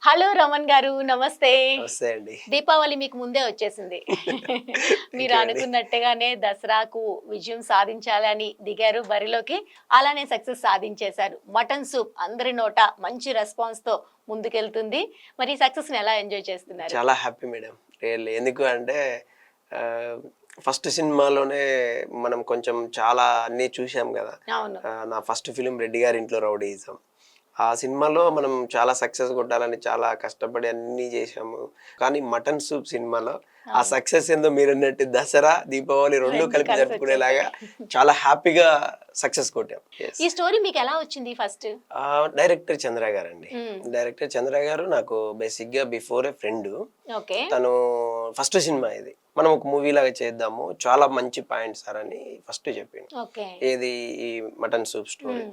Hello Raman గారు, నమస్తే. నమస్తే అండి. దీపావళి మీకు ముందే వచ్చేసింది. మీరు అనుకున్నట్టుగానే దసరాకు విజయం సాధించాలని దిగారు బరిలోకి. అలానే సక్సెస్ సాధించేశారు. మటన్ సూప్ అందరి నోట మంచి రెస్పాన్స్ తో ముందుకెళ్తుంది. మరి ఈ సక్సెస్ ని ఎలా ఎంజాయ్ చేస్తున్నారు? చాలా హ్యాపీ మేడం. రియల్లీ. ఎందుకు అంటే ఆహ్, ఫస్ట్ సినిమాలోనే మనం కొంచెం చాలా అన్నీ చూసాం గదా! అవును. నా ఫస్ట్ ఫిల్మ్ 'రెడ్డి గారింట్లో రౌడీయిజం'. ఆ సినిమాలో మనం చాలా సక్సెస్ కొట్టాలని చాలా కష్టపడి అన్నీ చేశాము. కానీ 'మటన్ సూప్' సినిమాలో ఆ సక్సెస్ ఏందో మీరన్నట్టు దసరా, దీపావళి 2 కలిపి జరుపుకునేలాగా చాలా హ్యాపీగా సక్సెస్ కొట్టాం. యెస్. ఈ స్టోరీ మీకు ఎలా వచ్చింది ఫస్ట్? డైరెక్టర్ చంద్ర గారండి. డైరెక్టర్ చంద్ర గారు నాకు బేసిక్‌గా బిఫోర్ ఏ ఫ్రెండ్. ఓకే. తను ఫస్ట్ సినిమా ఇది. మనం ఒక మూవీ లాగా చేద్దాము. చాలా మంచి పాయింట్ సార్ అని ఫస్ట్ చెప్పిండు. ఓకే. ఏది ఈ మటన్ సూప్ స్టోరీ.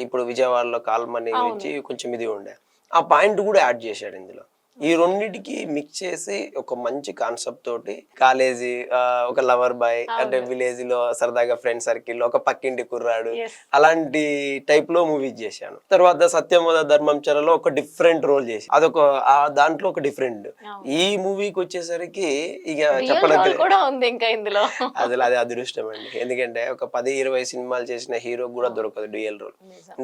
ఇప్పుడు విజయవాడలో కాల్మనీ గురించి కొంచెం ఇది ఉండే. ఆ పాయింట్ కూడా యాడ్ చేశాడు ఇందులో. ఈ రెండిటికి మిక్స్ చేసి ఒక మంచి కాన్సెప్ట్ తోటి కాలేజీ ఒక లవర్ బాయ్ అంటే విలేజ్ లో సరదాగా ఫ్రెండ్ సర్కిల్ ఒక పక్కింటి కుర్రాడు అలాంటి టైప్ లో మూవీ చేశాను. తర్వాత సత్యమోద ధర్మం చెరలో ఒక డిఫరెంట్ రోల్ చేసి అదొక దాంట్లో ఒక డిఫరెంట్. ఈ మూవీకి వచ్చేసరికి ఇక చెప్పడానికి కూడా ఉంది ఇంకా ఇందులో. అసలు అది అదృష్టం అండి. ఎందుకంటే ఒక 10-20 సినిమాలు చేసిన హీరో కూడా దొరకదు డ్యూయల్ రోల్.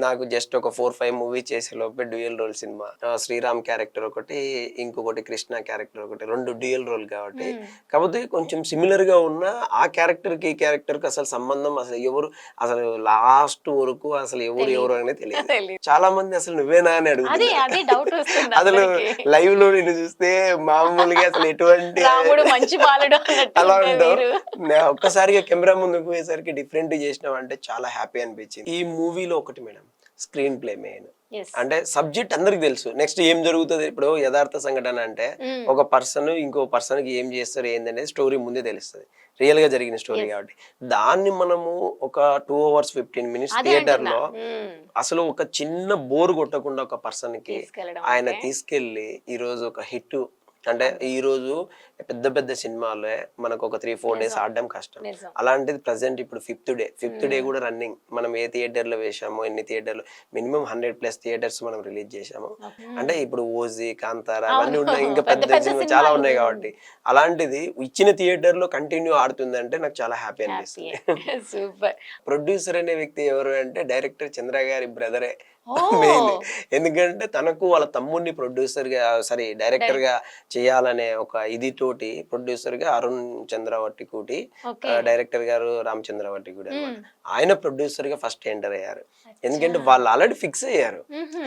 నాకు జస్ట్ ఒక 4-5 మూవీ చేసే లోపే dual role cinema. Sriram character ఒకటి, ఇంకొకటి కృష్ణ క్యారెక్టర్ ఒకటి, 2 డ్యూయల్ రోల్ కాబట్టి కాకపోతే కొంచెం సిమిలర్ గా ఉన్న ఆ క్యారెక్టర్ కి ఈ క్యారెక్టర్ కి అసలు సంబంధం అసలు ఎవరు అసలు లాస్ట్ వరకు అసలు ఎవరు అనేది తెలియదు. చాలా మంది అసలు నువ్వేనా అని అడుగుతున్నారు. అసలు లైవ్ లో నేను చూస్తే మామూలుగా అసలు ఎటువంటి అలా ఉంటావు. ఒక్కసారిగా కెమెరా ముందుకు పోయేసరికి డిఫరెంట్ చేసినావు అంటే చాలా హ్యాపీ అనిపించింది. ఈ మూవీలో ఒకటి మేడం స్క్రీన్ ప్లే మెయిన్. అంటే సబ్జెక్ట్ అందరికి తెలుసు. నెక్స్ట్ ఏం జరుగుతుంది ఇప్పుడు యథార్థ సంఘటన అంటే ఒక పర్సన్ ఇంకో పర్సన్ కి ఏం చేస్తారు ఏందనేది స్టోరీ ముందే తెలుస్తుంది. రియల్ గా జరిగిన స్టోరీ కాబట్టి దాన్ని మనము ఒక 2 hours 15 minutes థియేటర్ లో అసలు ఒక చిన్న బోర్ కొట్టకుండా ఒక పర్సన్ కి ఆయన తీసుకెళ్లి ఈ రోజు ఒక హిట్ అంటే ఈ రోజు పెద్ద పెద్ద సినిమాలే మనకు ఒక 3-4 days ఆడడం కష్టం. అలాంటిది ప్రెసెంట్ ఇప్పుడు ఫిఫ్త్ డే కూడా రన్నింగ్. మనం ఏ థియేటర్ లో వేసామో ఎన్ని థియేటర్లు మినిమం 100+ థియేటర్స్ మనం రిలీజ్ చేసాము. అంటే ఇప్పుడు ఓజీ, కాంతారా అవన్నీ ఉన్నాయి, ఇంకా పెద్ద సినిమా చాలా ఉన్నాయి కాబట్టి అలాంటిది ఇచ్చిన థియేటర్ లో కంటిన్యూ ఆడుతుందంటే నాకు చాలా హ్యాపీ అనిపిస్తుంది. ప్రొడ్యూసర్ అనే వ్యక్తి ఎవరు అంటే డైరెక్టర్ చంద్ర గారి బ్రదరే మెయిన్. ఎందుకంటే తనకు వాళ్ళ తమ్ముడిని ప్రొడ్యూసర్ గా డైరెక్టర్ గా చేయాలనే ఒక ఇది తోటి ప్రొడ్యూసర్ గా అరుణ్ చంద్రవట్టికూటి, డైరెక్టర్ గారు రామచంద్రవట్టికూటి అనమాట. ఆయన ప్రొడ్యూసర్ గా ఫస్ట్ ఎంటర్ అయ్యారు. ఎందుకంటే వాళ్ళు ఆల్రెడీ ఫిక్స్ అయ్యారు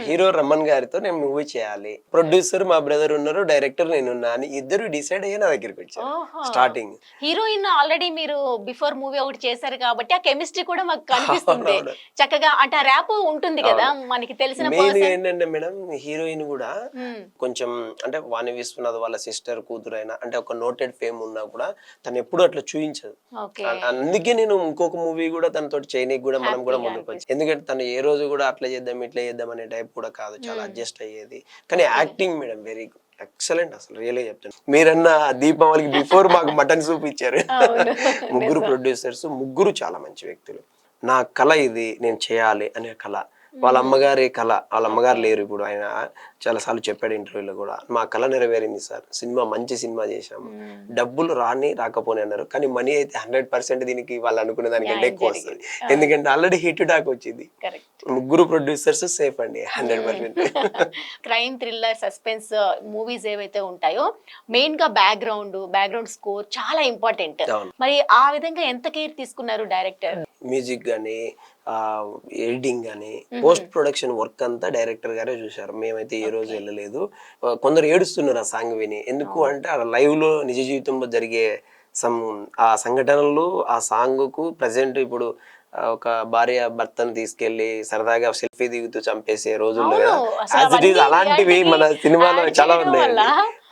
హీరో రమణ్ గారితో నేను మూవీ చేయాలి, ప్రొడ్యూసర్ మా బ్రదర్ ఉన్నారు, డైరెక్టర్ నేనున్నా అని ఇద్దరు డిసైడ్ అయ్యి నా దగ్గరికి వచ్చారు. స్టార్టింగ్ హీరోయిన్ ఆల్రెడీ మీరు బిఫోర్ మూవీ ఒకటి చేశారు కాబట్టి ఆ కెమిస్ట్రీ కూడా మాకు కనిపిస్తుంది చక్కగా. అంటే ఆ ర్యాప్ ఉంటుంది కదా మనకి తెలిసిన. మెయిన్ ఏంటంటే మేడం హీరోయిన్ కూడా కొంచెం అంటే వాణి విశ్వనాథ్ వాళ్ళ సిస్టర్ కూతురు అయినా అంటే ఒక నోటెడ్ ఫేమ్ ఉన్నా కూడా తను ఎప్పుడు అట్లా చూయించదు. అందుకే నేను ఇంకొక మూవీ కూడా తనతో చేయనీకి కూడా మనం కూడా ముందుకు వచ్చి, ఎందుకంటే తను ఏ రోజు కూడా అట్లా చేద్దాం ఇట్లా చేద్దాం అనే టైప్ కూడా కాదు, చాలా అడ్జస్ట్ అయ్యేది. కానీ acting madam very good, excellent. అసలు రియల్గా చెప్తాను. మీరన్న దీపావళికి బిఫోర్ మాకు మటన్ సూప్ ఇచ్చారు. ముగ్గురు ప్రొడ్యూసర్స్, ముగ్గురు చాలా మంచి వ్యక్తులు. నా కళ ఇది, నేను చేయాలి అనే కళ. వాళ్ళ అమ్మగారి కళ, వాళ్ళ అమ్మగారు లేరు ఇప్పుడు, ఆయన చాలా సార్లు చెప్పాడు ఇంటర్వ్యూలో కూడా, మా కళ నెరవేరింది సార్, సినిమా మంచి సినిమా చేశాము, డబ్బులు రాకపోని అన్నారు కానీ మనీ అయితే 100% దీనికి వాళ్ళు అనుకునే దానికంటే ఎక్కువ వస్తుంది. ఎందుకంటే ఆల్రెడీ హిట్ టాక్ వచ్చింది. ముగ్గురు ప్రొడ్యూసర్స్ సేఫ్ అండి 100%. క్రైమ్, థ్రిల్లర్, సస్పెన్స్ మూవీస్ ఏవైతే ఉంటాయో మెయిన్ గా బ్యాక్గ్రౌండ్ స్కోర్ చాలా ఇంపార్టెంట్. మరి ఆ విధంగా ఎంత కేర్ తీసుకున్నారు డైరెక్టర్? మ్యూజిక్ గానీ ఎడిటింగ్ గానీ పోస్ట్ ప్రొడక్షన్ వర్క్ అంతా డైరెక్టర్ గారే చూశారు. మేమైతే ఏ రోజు వెళ్ళలేదు. కొందరు ఏడుస్తున్నారు ఆ సాంగ్ విని. ఎందుకు అంటే ఆ లైవ్ లో నిజ జీవితంలో జరిగే ఆ సంఘటనలు ఆ సాంగ్ కు ప్రెసెంట్ ఇప్పుడు ఒక భార్య భర్తను తీసుకెళ్లి సరదాగా సెల్ఫీ దిగుతూ చంపేసే రోజుల్లో యాజ్ ఇట్ ఈస్ అలాంటివి మన సినిమాలో చాలా ఉన్నాయి.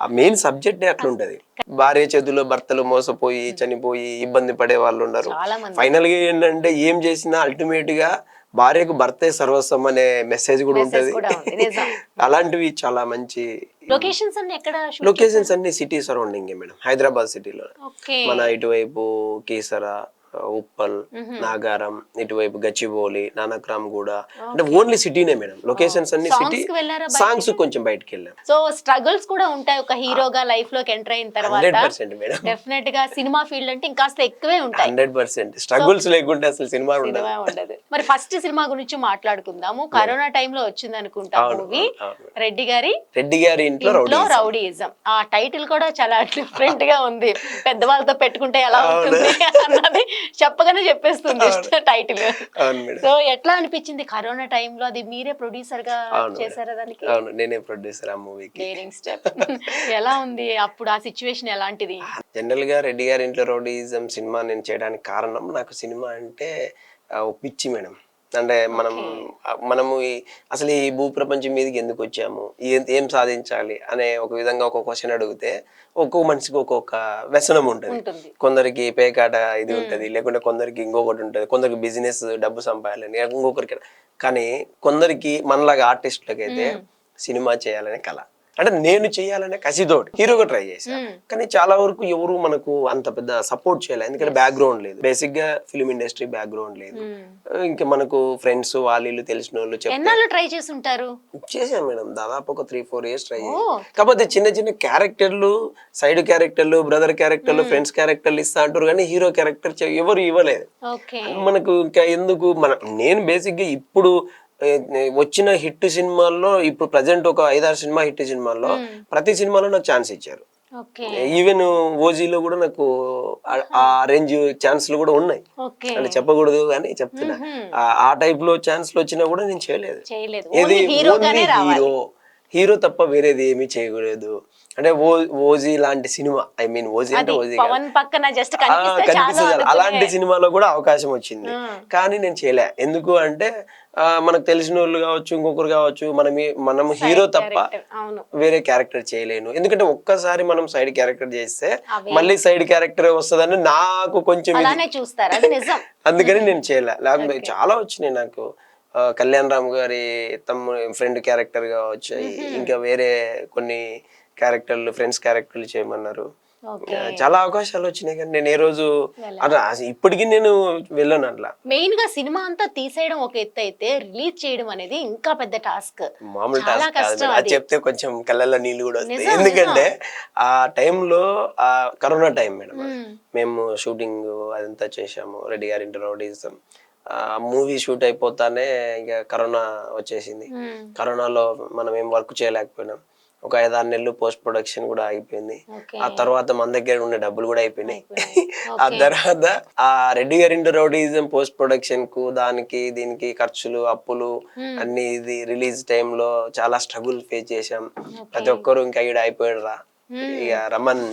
ఆ మెయిన్ సబ్జెక్ట్ అట్లుంటది. భార్య చేతుల్లో భర్తలు మోసపోయి చనిపోయి ఇబ్బంది పడే వాళ్ళు ఉన్నారు. ఫైనల్ గా ఏంటంటే ఏం చేసినా అల్టిమేట్ గా భార్యకు భర్తే సర్వస్వం అనే మెసేజ్ కూడా ఉంటది. అలాంటివి చాలా మంచి లొకేషన్స్ అన్ని సిటీ సరౌండింగ్ మేడం. హైదరాబాద్ సిటీలో మన ఇటువైపు కీసరా, ఉప్పల్, నాగారం, ఇటువైపు గచ్చిబౌలి, నానక్రామ్గూడ, అంటే ఓన్లీ సిటీనే మేడం. లొకేషన్స్ అన్ని సిటీ. సాంగ్స్ కి వెళ్ళారా సాంగ్స్ కొంచెం బయటకు వెళ్ళాం. సో స్ట్రగుల్స్ కూడా ఉంటాయి ఒక హీరోగా లైఫ్ లోకి ఎంటర్ అయిన తర్వాత. 100% మేడం. డెఫినెట్ గా సినిమా ఫీల్డ్ అంటే ఇంకాస్త ఎక్కువే ఉంటాయి. 100% స్ట్రగుల్స్ లేకుంటే అసలు సినిమా ఉండదు. ఉండదు. మరి ఫస్ట్ సినిమా గురించి మాట్లాడుకుందాము. కరోనా టైంలో వచ్చింది అనుకుంటా మూవీ, రెడ్డి గారి ఇంట్లో రౌడీయిజం. ఆ టైటిల్ కూడా చాలా డిఫరెంట్ గా ఉంది. పెద్దవాళ్ళతో పెట్టుకుంటే ఎలా ఉంటుంది అన్నది చెప్పగానే చెప్పేస్తుంది టైటిల్. సో ఎట్లా అనిపించింది కరోనా టైంలో? అది మీరే ప్రొడ్యూసర్ గా చేశారా దానికి? అవును, నేనే ప్రొడ్యూసర్ ఆ మూవీకి. Daring step. ఎలా ఉంది అప్పుడు ఆ సిచ్యువేషన్ ఎలాంటిది? జనరల్ గా రెడ్డి గారి ఇంట్లో రౌడీయిజం సినిమా నేను చేయడానికి కారణం, నాకు సినిమా అంటే ఒక పిచ్చి మేడం. అంటే మనము అసలు ఈ భూప్రపంచం మీదకి ఎందుకు వచ్చాము, ఏం సాధించాలి అనే ఒక విధంగా ఒక క్వశ్చన్ అడిగితే ఒక్కొక్క మనిషికి ఒక్కొక్క వ్యసనం ఉంటుంది. కొందరికి పేకాట ఇది ఉంటది, లేకుంటే కొందరికి ఇంకొకటి ఉంటది, కొందరికి బిజినెస్ డబ్బు సంపాదాలని, ఇంకొకరికి. కానీ కొందరికి మనలాగా ఆర్టిస్టులకి అయితే సినిమా చేయాలనే కళ. అంటే నేను చేయాలనే కసితోటి హీరోగా ట్రై చేశాను. కానీ చాలా వరకు ఎవరు మనకు అంత పెద్ద సపోర్ట్ చేయలేదు, ఎందుకంటే బ్యాక్గ్రౌండ్ లేదు. బేసిక్ గా ఫిల్మ్ ఇండస్ట్రీ బ్యాక్గ్రౌండ్ లేదు. ఇంకా మనకు ఫ్రెండ్స్ వాళ్ళు తెలిసిన వాళ్ళు ట్రై చేసి ఉంటారు. చేశాను మేడం, దాదాపు ఒక 3-4 years ట్రై చేశాను. కాకపోతే చిన్న చిన్న క్యారెక్టర్లు, సైడ్ క్యారెక్టర్లు, బ్రదర్ క్యారెక్టర్లు, ఫ్రెండ్స్ క్యారెక్టర్లు ఇస్తా అంటారు, కానీ హీరో క్యారెక్టర్ ఎవరు ఇవ్వలేదు మనకు. ఇంకా ఎందుకు నేను బేసిక్ గా ఇప్పుడు వచ్చిన హిట్ సినిమాల్లో, ఇప్పుడు ప్రజెంట్ ఒక 5-6 సినిమా హిట్ సినిమాల్లో ప్రతి సినిమాలో నాకు ఛాన్స్ ఇచ్చారు. ఈవెన్ ఓజీలో కూడా నాకు ఆ రేంజ్ ఛాన్స్లు కూడా ఉన్నాయి. అంటే చెప్పకూడదు కానీ చెప్తున్నా, ఆ టైప్ లో ఛాన్స్లు వచ్చినా కూడా నేను చేయలేదు. ఏది హీరో తప్ప వేరేది ఏమీ చేయకూడదు. అంటే ఓజీ లాంటి సినిమా, ఐ మీన్ ఓజీ అంటే ఓజీ కనిపిస్తుంది, అలాంటి సినిమాలో కూడా అవకాశం వచ్చింది. కానీ నేను చేయలే. ఎందుకు అంటే మనకు తెలిసిన వాళ్ళు కావచ్చు, ఇంకొకరు కావచ్చు, మనం హీరో తప్ప వేరే క్యారెక్టర్ చేయలేను. ఎందుకంటే ఒక్కసారి మనం సైడ్ క్యారెక్టర్ చేస్తే మళ్ళీ సైడ్ క్యారెక్టర్ వస్తుందని నాకు కొంచెం, అందుకని నేను చేయలే. లేకపోతే చాలా వచ్చినాయి నాకు. కళ్యాణ్ రామ్ గారి ఫ్రెండ్ క్యారెక్టర్ గా వచ్చాయి, ఇంకా వేరే కొన్ని క్యారెక్టర్లు, ఫ్రెండ్స్ క్యారెక్టర్లు చేయమన్నారు. చాలా అవకాశాలు వచ్చినాయి, కానీ నేను ఏ రోజు ఇప్పటికీ నేను వెళ్ళాను అట్లా. మెయిన్ గా సినిమా అంతా తీసేయడం ఒక ఎత్తు అయితే, రిలీజ్ చేయడం అనేది ఇంకా పెద్ద టాస్క్. మామూలు టాస్క్ కాదు, అది చెప్తే కొంచెం కళ్ళల్లో నీళ్ళు కూడా వస్తాయి. ఎందుకంటే ఆ టైంలో కరోనా టైం మేడం, మేము షూటింగ్ అదంతా చేసాము. రెడ్డి గారి ఇంట్లో రౌడీయిజం మూవీ షూట్ అయిపోతానే ఇక కరోనా వచ్చేసింది. కరోనాలో మనం ఏం వర్క్ చేయలేకపోయినాం. ఒక 5-6 నెలలు పోస్ట్ ప్రొడక్షన్ కూడా ఆగిపోయింది. ఆ తర్వాత మన దగ్గర ఉండే డబ్బులు కూడా అయిపోయినాయి. ఆ తర్వాత ఆ రెడ్డి గారి ఇంట్లో రౌడీయిజం పోస్ట్ ప్రొడక్షన్ కు దీనికి ఖర్చులు, అప్పులు అన్ని, ఇది రిలీజ్ టైంలో చాలా స్ట్రగుల్ ఫేస్ చేసాం. ప్రతి ఒక్కరు ఇంకా ఈడ అయిపోయాడు రా, ఇక రమన్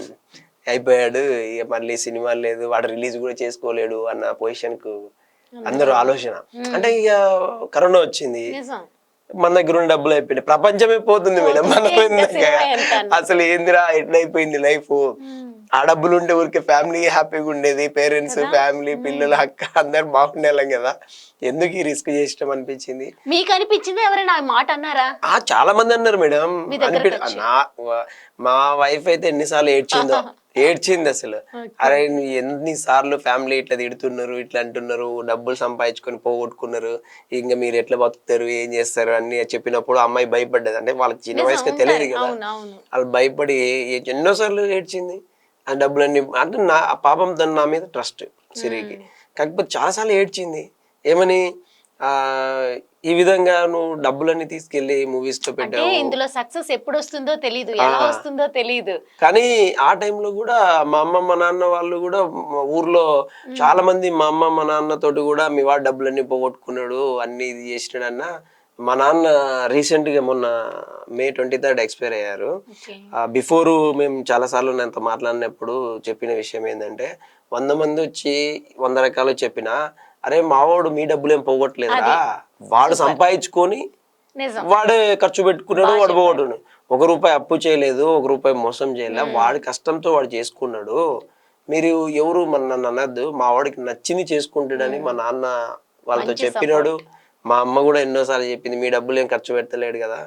అయిపోయాడు, ఇక మళ్ళీ సినిమా లేదు, వాడు రిలీజ్ కూడా చేసుకోలేడు అన్న పొజిషన్ కు అందరూ ఆలోచన. అంటే ఇక కరోనా వచ్చింది, మన దగ్గర ఉన్న డబ్బులు అయిపోయినాయి, ప్రపంచమే పోతుంది మేడం. మనం అసలు ఏందిరా ఎట్లయిపోయింది లైఫ్. ఆ డబ్బులు ఉంటే ఊరికే ఫ్యామిలీ హ్యాపీగా ఉండేది, పేరెంట్స్, ఫ్యామిలీ, పిల్లలు, అక్క అందరు బాగుండేలాం కదా. ఎందుకు ఈ రిస్క్ చేసడం అనిపించింది. మీకు అనిపించింది? ఎవరైనా మాట అన్నారా? చాలా మంది అన్నారు మేడం. మా వైఫ్ అయితే ఎన్నిసార్లు ఏడ్చింది అసలు. అరే ఎన్నిసార్లు ఫ్యామిలీ ఇట్లా తిడుతున్నారు, ఇట్లా అంటున్నారు, డబ్బులు సంపాదించుకొని పోగొట్టుకున్నారు, ఇంకా మీరు ఎట్లా బతుకుతారు, ఏం చేస్తారు అన్ని చెప్పినప్పుడు అమ్మాయి భయపడ్డది. అంటే వాళ్ళకి చిన్న వయసుగా తెలియదు కదా, వాళ్ళు భయపడి ఎన్నోసార్లు ఏడ్చింది. ఆ డబ్బులన్నీ అంటే పాపం తను నా మీద ట్రస్ట్ సిరికి, కాకపోతే చాలాసార్లు ఏడ్చింది. ఏమని, ఈ విధంగా నువ్వు డబ్బులన్నీ తీసుకెళ్లి మూవీస్ లో పెట్టావు, ఇందులో సక్సెస్ ఎప్పుడు వస్తుందో తెలియదు, ఎలా వస్తుందో తెలియదు. కానీ ఆ టైంలో కూడా మా అమ్మ మా నాన్న వాళ్ళు కూడా ఊర్లో చాలా మంది, మా అమ్మ మా నాన్న తోటి కూడా మీ వాడు డబ్బులన్నీ పోగొట్టుకున్నాడు, అన్ని ఇది చేసినాడు అన్న. మా నాన్న రీసెంట్ గా మొన్న May 23rd ఎక్స్పైర్ అయ్యారు. బిఫోర్ మేము చాలా సార్లు నాతో మాట్లాడినప్పుడు చెప్పిన విషయం ఏంటంటే, 100 మంది వచ్చి 100 రకాలు చెప్పినా, అరే మావాడు మీ డబ్బులు ఏం పోగొట్టలేదురా, వాడు సంపాదించుకొని వాడే ఖర్చు పెట్టుకున్నాడు, వాడు పోగొట్టున్నాడు. 1 రూపాయి అప్పు చేయలేదు, 1 రూపాయి మోసం చేయలేదు, వాడి కష్టంతో వాడు చేసుకున్నాడు. మీరు ఎవరు నన్ను అనద్దు, మా వాడికి నచ్చింది చేసుకుంటాడని మా నాన్న వాళ్ళతో చెప్పినాడు. మా అమ్మ కూడా ఎన్నోసార్లు చెప్పింది, మీ డబ్బులు ఏం ఖర్చు పెట్టలేడు కదా,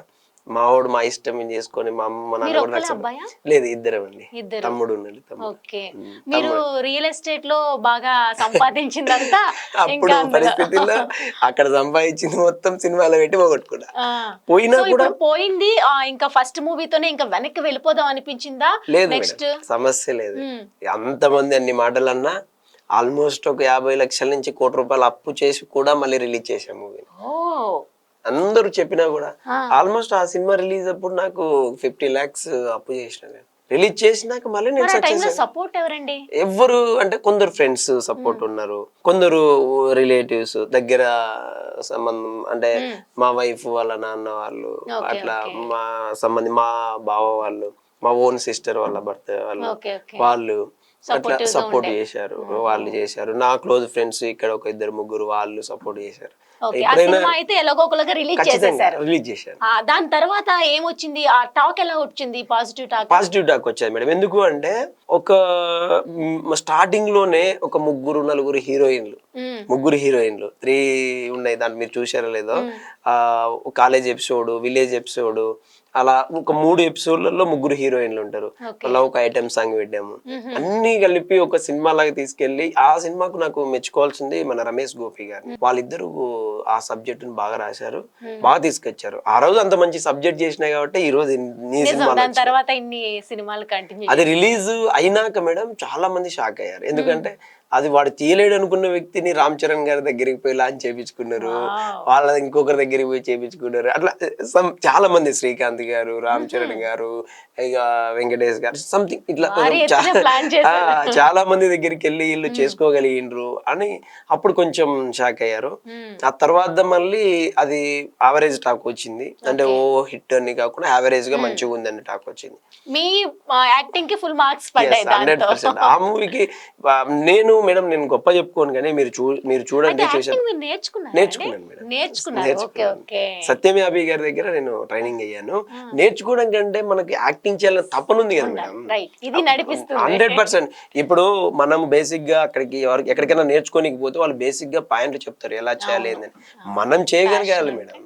మావాడు మా ఇష్టం ఏం చేసుకొని మా అమ్మ మా నాన్న మీరు కూడా ఒక్కలే నాకు అబ్బాయా? లేదు, ఇద్దరం అండి. ఇద్దరు. తమ్ముడు ఉన్నాడు, తమ్ముడు. ఓకే. మీరు రియల్ ఎస్టేట్ లో బాగా సంపాదించిందంతా అప్పుడు ఇంకా అందులో. పరిస్థితుల్లో అక్కడ సంపాదించింది మొత్తం సినిమాలో పెట్టి పోగొట్టుకున్నా. ఆ. పోయినా సో కూడా ఇప్పుడు పోయింది ఇంకా ఫస్ట్ మూవీతోనే ఇంకా వెనక్కి వెళ్ళిపోదాం అనిపించిందా? లేదు నెక్స్ట్ మేడం, సమస్య లేదు. అంతమంది అన్ని మాటలు అన్నా ఆల్మోస్ట్ ఒక 50 లక్షల నుంచి ₹1,00,00,000 అప్పు చేసి కూడా మళ్ళీ రిలీజ్ చేసాం మూవీ. ఓ అందరూ చెప్పినా కూడా ఆ. ఆల్మోస్ట్ ఆ సినిమా రిలీజ్ అప్పుడు నాకు 50 lakhs అప్పు చేసిన నేను. రిలీజ్ చేసినాక మళ్ళీ నేను మరి ఆ టైంలో సక్సెస్. సపోర్ట్ ఎవరండి? ఎవ్వరు అంటే కొందరు ఫ్రెండ్స్ సపోర్ట్ ఉన్నారు, కొందరు రిలేటివ్స్ దగ్గర సంబంధం అంటే మా వైఫ్ వాళ్ళ నాన్న వాళ్ళు, ఓకే, అట్లా ఓకే. మా సంబంధి మా బావ వాళ్ళు, మా ఓన్ సిస్టర్ వాళ్ళ భర్త వాళ్ళు, ఓకే, ఓకే. వాళ్ళు అట్లా Supportive గా సపోర్ట్ ఉండే. చేశారు. వాళ్ళు చేశారు. నా క్లోజ్ ఫ్రెండ్స్ ఇక్కడ ఒక 2-3 వాళ్ళు సపోర్ట్ చేశారు. ఓకే. ఆ ఎప్పుడైనా సినిమా అయితే ఎలాగోకలాగా రిలీజ్ ఖచ్చితంగా చేసేసారు. రిలీజ్ చేశారు. దాని తర్వాత ఏమొచ్చింది? ఆ టాక్ ఎలా వచ్చింది? Positive talk? పాజిటివ్ టాక్ వచ్చేది మేడం. ఎందుకు అంటే ఒక స్టార్టింగ్ లోనే ఒక ముగ్గురు హీరోయిన్లు, 3 ఉన్నాయి. దాన్ని మీరు చూసారో లేదో, కాలేజ్ ఎపిసోడ్, విలేజ్ ఎపిసోడ్, అలా ఒక 3 ఎపిసోడ్లలో 3 హీరోయిన్లు ఉంటారు. అలా ఒక ఐటమ్ సాంగ్ పెట్టాము. అన్ని కలిపి ఒక సినిమా లాగా తీసుకెళ్లి ఆ సినిమాకు నాకు మెచ్చుకోవాల్సింది మన రమేష్ గోపి గారిని. వాళ్ళిద్దరూ ఆ సబ్జెక్ట్ ని బాగా రాశారు, బాగా తీసుకొచ్చారు. ఆ రోజు అంత మంచి సబ్జెక్ట్ చేసినాయి కాబట్టి ఈ రోజు నీ సినిమా దాని తర్వాత ఇన్ని సినిమాలు కంటిన్యూ. అది రిలీజ్ అయినాక మేడం చాలా మంది షాక్ అయ్యారు. ఎందుకంటే అది వాడు తీయలేడు అనుకున్న వ్యక్తిని రామ్ చరణ్ గారి దగ్గరికి పోయి లాంచ్ చేయించుకున్నారు, వాళ్ళ ఇంకొకరి దగ్గరికి పోయి చేయించుకున్నారు. అట్లా చాలా మంది, శ్రీకాంత్ గారు, రామ్ చరణ్ గారు, ఇక వెంకటేష్ గారు, సంథింగ్ ఇట్లా చాలా మంది దగ్గరికి వెళ్ళి వీళ్ళు చేసుకోగలిగినరు అని అప్పుడు కొంచెం షాక్ అయ్యారు. ఆ తర్వాత మళ్ళీ అది యావరేజ్ టాక్ వచ్చింది. అంటే ఓ హిట్ అని కాకుండా యావరేజ్ గా మంచిగా ఉందని టాక్ వచ్చింది. మీ యాక్టింగ్ కి ఫుల్ మార్క్స్ పడ్డాయి. 100%. ఆ మూవీకి నేను గొప్ప చెప్పుకోను కానీ మీరు చూడండి, చూసాను, నేర్చుకున్నాను మేడం. సత్యమే అభి గారి దగ్గర నేను ట్రైనింగ్ అయ్యాను. నేర్చుకోవడం కంటే మనకి యాక్టింగ్ చేయాలని తపనుంది కదా మేడం, ఇది నడిపిస్తుంది 100%. ఇప్పుడు మనం బేసిక్ గా ఎక్కడికైనా నేర్చుకోనికి పోతే వాళ్ళు బేసిక్ గా పాయింట్లు చెప్తారు ఎలా చేయాలి ఏందని, మనం చేయగలగాలి మేడం.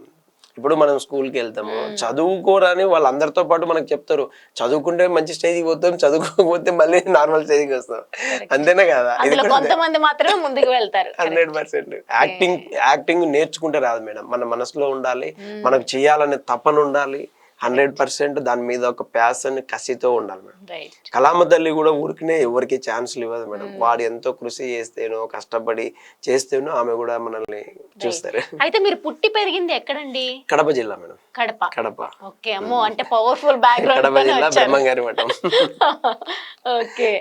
ఇప్పుడు మనం స్కూల్కి వెళ్తాము, చదువుకోరని వాళ్ళందరితో పాటు మనకు చెప్తారు. చదువుకుంటే మంచి స్టేజ్కి పోతాం, చదువుకోకపోతే మళ్ళీ నార్మల్ స్టేజ్కి వస్తాం, అంతేనా కదా? కొంతమంది మాత్రమే ముందుకు వెళ్తారు. 100%. యాక్టింగ్ నేర్చుకుంటే రాదు మేడం, మన మనసులో ఉండాలి, మనకు చేయాలనే తపన ఉండాలి, 100% దాని మీద ఒక ప్యాషన్, కసితో ఉండాలి మేడం. కళామ తల్లి కూడా ఊరికినే ఎవరికి ఛాన్స్లు ఇవ్వదు మేడం. వాడు ఎంతో కృషి చేస్తేనో, కష్టపడి చేస్తేనో ఆమె కూడా మనల్ని చూస్తారు. అయితే మీరు పుట్టి పెరిగింది ఎక్కడండి? కడప జిల్లా మేడం. కడప. ఓకే. అమ్మో, అంటే పవర్ఫుల్ బ్యాక్గ్రౌండ్. కడప జిల్లా బ్రహ్మంగారి మఠం. ఓకే.